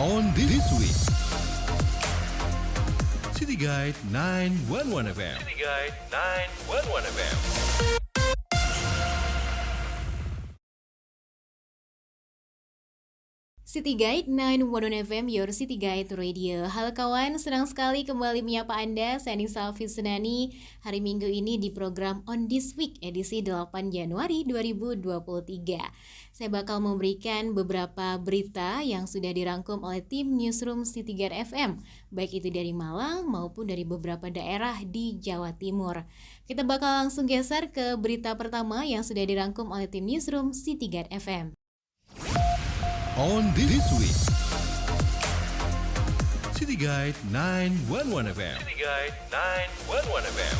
On this week, City Guide 911 FM. City Guide 911 FM. City Guide 911 FM, your City Guide Radio. Halo kawan, senang sekali kembali menyapa Anda. Saya Nisa Fisnani. Hari Minggu ini di program On This Week, edisi 8 Januari 2023. Saya bakal memberikan beberapa berita yang sudah dirangkum oleh tim Newsroom City Guide FM, baik itu dari Malang maupun dari beberapa daerah di Jawa Timur. Kita bakal langsung geser ke berita pertama yang sudah dirangkum oleh tim Newsroom City Guide FM. On this week, City Guide 911 FM. City Guide 911 FM.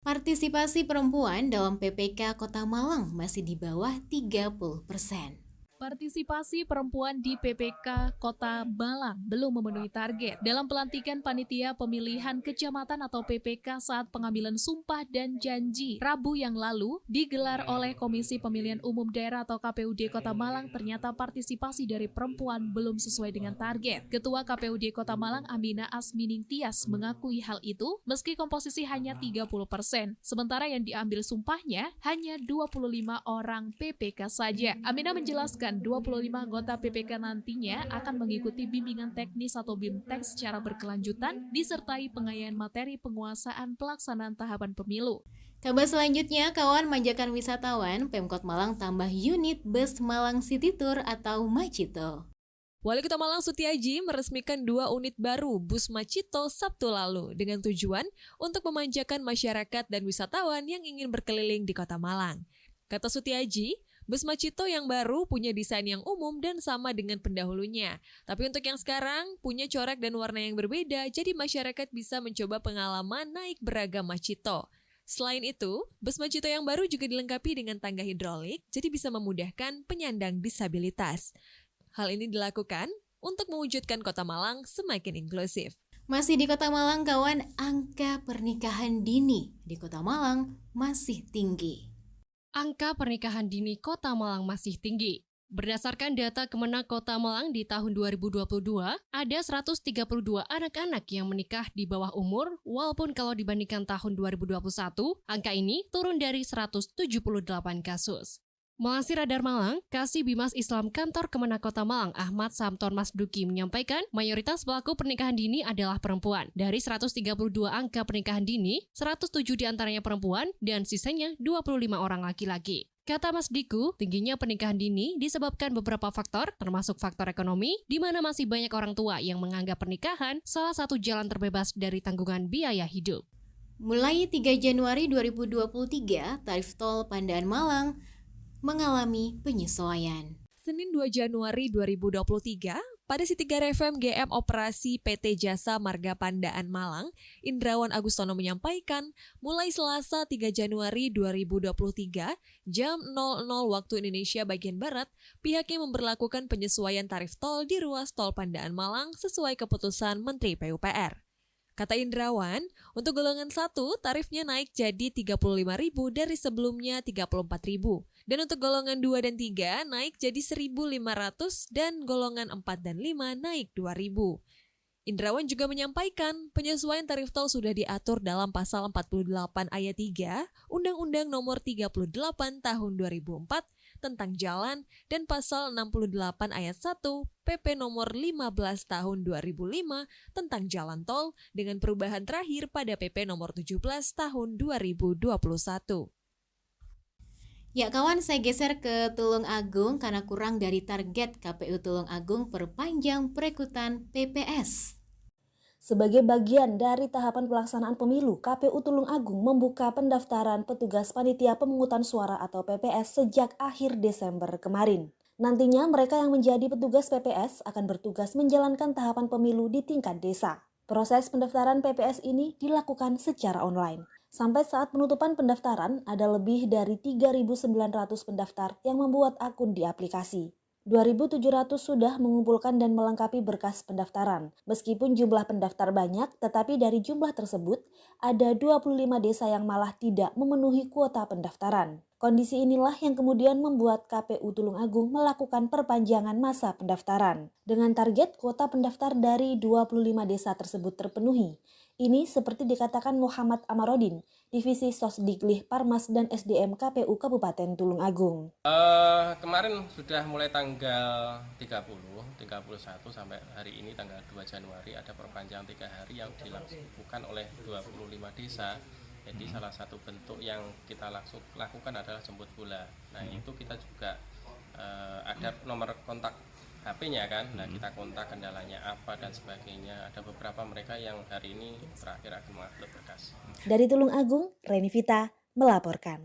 Partisipasi perempuan dalam PPK Kota Malang masih di bawah 30%. Partisipasi perempuan di PPK Kota Malang belum memenuhi target. Dalam pelantikan panitia pemilihan kecamatan atau PPK saat pengambilan sumpah dan janji Rabu yang lalu digelar oleh Komisi Pemilihan Umum Daerah atau KPUD Kota Malang, ternyata partisipasi dari perempuan belum sesuai dengan target. Ketua KPUD Kota Malang Amina Asmining Tias mengakui hal itu meski komposisi hanya 30%. Sementara yang diambil sumpahnya hanya 25 orang PPK saja. Amina menjelaskan 25 anggota PPK nantinya akan mengikuti bimbingan teknis atau BIMTEK secara berkelanjutan disertai pengayaan materi penguasaan pelaksanaan tahapan pemilu. Kabar selanjutnya, kawan, manjakan wisatawan, Pemkot Malang tambah unit bus Malang City Tour atau Macito. Wali Kota Malang Sutiaji meresmikan 2 unit baru bus Macito Sabtu lalu dengan tujuan untuk memanjakan masyarakat dan wisatawan yang ingin berkeliling di Kota Malang. Kata Sutiaji, bus Macito yang baru punya desain yang umum dan sama dengan pendahulunya. Tapi untuk yang sekarang punya corak dan warna yang berbeda, jadi masyarakat bisa mencoba pengalaman naik beragam Macito. Selain itu, bus Macito yang baru juga dilengkapi dengan tangga hidrolik, jadi bisa memudahkan penyandang disabilitas. Hal ini dilakukan untuk mewujudkan Kota Malang semakin inklusif. Masih di Kota Malang, kawan, angka pernikahan dini di Kota Malang masih tinggi. Angka pernikahan dini Kota Malang masih tinggi. Berdasarkan data Kemenak Kota Malang di tahun 2022, ada 132 anak-anak yang menikah di bawah umur, walaupun kalau dibandingkan tahun 2021, angka ini turun dari 178 kasus. Melansir Radar Malang, Kasih Bimas Islam Kantor Kemenak Kota Malang Ahmad Samton Masduki menyampaikan mayoritas pelaku pernikahan dini adalah perempuan. Dari 132 angka pernikahan dini, 107 diantaranya perempuan dan sisanya 25 orang laki-laki. Kata Mas Diku, tingginya pernikahan dini disebabkan beberapa faktor, termasuk faktor ekonomi, di mana masih banyak orang tua yang menganggap pernikahan salah satu jalan terbebas dari tanggungan biaya hidup. Mulai 3 Januari 2023, tarif tol Pandaan Malang mengalami penyesuaian. Senin 2 Januari 2023, pada City Guide FM GM Operasi PT Jasa Marga Pandaan Malang, Indrawan Agustono menyampaikan, mulai Selasa 3 Januari 2023, jam 00 waktu Indonesia bagian Barat, pihaknya memberlakukan penyesuaian tarif tol di ruas tol Pandaan Malang sesuai keputusan Menteri PUPR. Kata Indrawan, untuk golongan 1 tarifnya naik jadi Rp35.000 dari sebelumnya Rp34.000. Dan untuk golongan 2 dan 3 naik jadi Rp1.500 dan golongan 4 dan 5 naik Rp2.000. Indrawan juga menyampaikan penyesuaian tarif tol sudah diatur dalam pasal 48 ayat 3 Undang-Undang Nomor 38 Tahun 2004 tentang Jalan dan pasal 68 ayat 1 PP Nomor 15 Tahun 2005 tentang Jalan Tol dengan perubahan terakhir pada PP Nomor 17 Tahun 2021. Ya kawan, saya geser ke Tulung Agung karena kurang dari target KPU Tulung Agung perpanjang perekrutan PPS. Sebagai bagian dari tahapan pelaksanaan pemilu, KPU Tulung Agung membuka pendaftaran petugas panitia pemungutan suara atau PPS sejak akhir Desember kemarin. Nantinya mereka yang menjadi petugas PPS akan bertugas menjalankan tahapan pemilu di tingkat desa. Proses pendaftaran PPS ini dilakukan secara online. Sampai saat penutupan pendaftaran, ada lebih dari 3.900 pendaftar yang membuat akun di aplikasi. 2.700 sudah mengumpulkan dan melengkapi berkas pendaftaran. Meskipun jumlah pendaftar banyak, tetapi dari jumlah tersebut, ada 25 desa yang malah tidak memenuhi kuota pendaftaran. Kondisi inilah yang kemudian membuat KPU Tulungagung melakukan perpanjangan masa pendaftaran. Dengan target kuota pendaftar dari 25 desa tersebut terpenuhi. Ini seperti dikatakan Muhammad Amarodin, Divisi Sosdiglih Parmas dan SDM KPU Kabupaten Tulungagung. Kemarin sudah mulai tanggal 31 sampai hari ini tanggal 2 Januari ada perpanjangan 3 hari yang dilakukan oleh 25 desa. Jadi salah satu bentuk yang kita lakukan adalah jemput bola. Nah itu kita juga ada nomor kontak HP-nya kan. Nah kita kontak kendalanya apa dan sebagainya. Ada beberapa mereka yang hari ini terakhir akan mengupload berkas. Dari Tulungagung, Reni Vita melaporkan.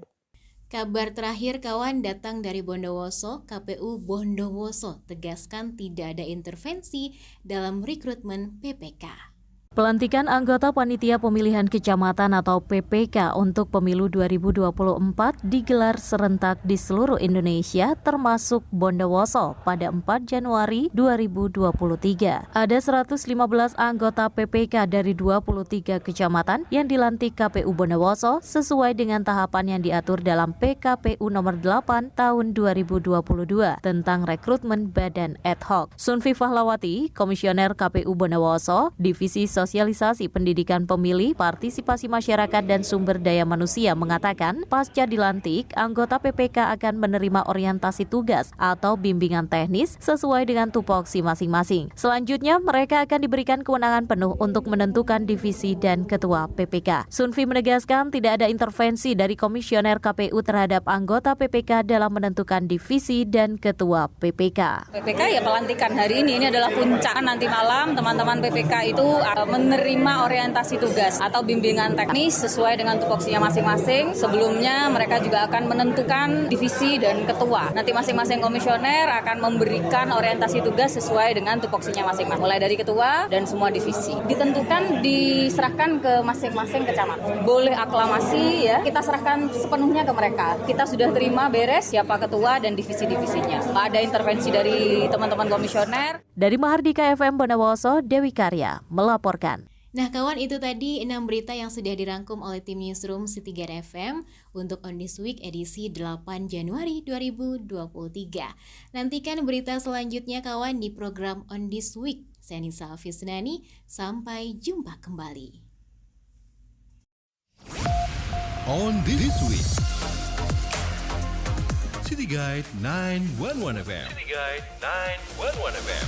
Kabar terakhir kawan datang dari Bondowoso. KPU Bondowoso tegaskan tidak ada intervensi dalam rekrutmen PPK. Pelantikan anggota Panitia Pemilihan Kecamatan atau PPK untuk pemilu 2024 digelar serentak di seluruh Indonesia termasuk Bondowoso pada 4 Januari 2023. Ada 115 anggota PPK dari 23 kecamatan yang dilantik KPU Bondowoso sesuai dengan tahapan yang diatur dalam PKPU nomor 8 tahun 2022 tentang rekrutmen badan ad hoc. Sunfi Fahlawati, Komisioner KPU Bondowoso, Divisi Sosialisasi Pendidikan Pemilih, Partisipasi Masyarakat dan Sumber Daya Manusia mengatakan, pasca dilantik, anggota PPK akan menerima orientasi tugas atau bimbingan teknis sesuai dengan tupoksi masing-masing. Selanjutnya, mereka akan diberikan kewenangan penuh untuk menentukan divisi dan ketua PPK. Sunfi menegaskan tidak ada intervensi dari Komisioner KPU terhadap anggota PPK dalam menentukan divisi dan ketua PPK. PPK ya pelantikan hari ini adalah puncak. Nanti malam teman-teman PPK itu menerima orientasi tugas atau bimbingan teknis sesuai dengan tupoksinya masing-masing. Sebelumnya mereka juga akan menentukan divisi dan ketua. Nanti masing-masing komisioner akan memberikan orientasi tugas sesuai dengan tupoksinya masing-masing. Mulai dari ketua dan semua divisi. Ditentukan, diserahkan ke masing-masing kecamatan. Boleh aklamasi ya, kita serahkan sepenuhnya ke mereka. Kita sudah terima beres siapa ketua dan divisi-divisinya. Ada intervensi dari teman-teman komisioner. Dari Mahardika FM Bondowoso, Dewi Karya melaporkan. Nah kawan, itu tadi 6 berita yang sudah dirangkum oleh tim Newsroom City Guide FM untuk On This Week edisi 8 Januari 2023. Nantikan berita selanjutnya kawan di program On This Week. Saya Nisa Fisnani, sampai jumpa kembali. On This Week, City Guide 911 FM. City Guide 911 FM.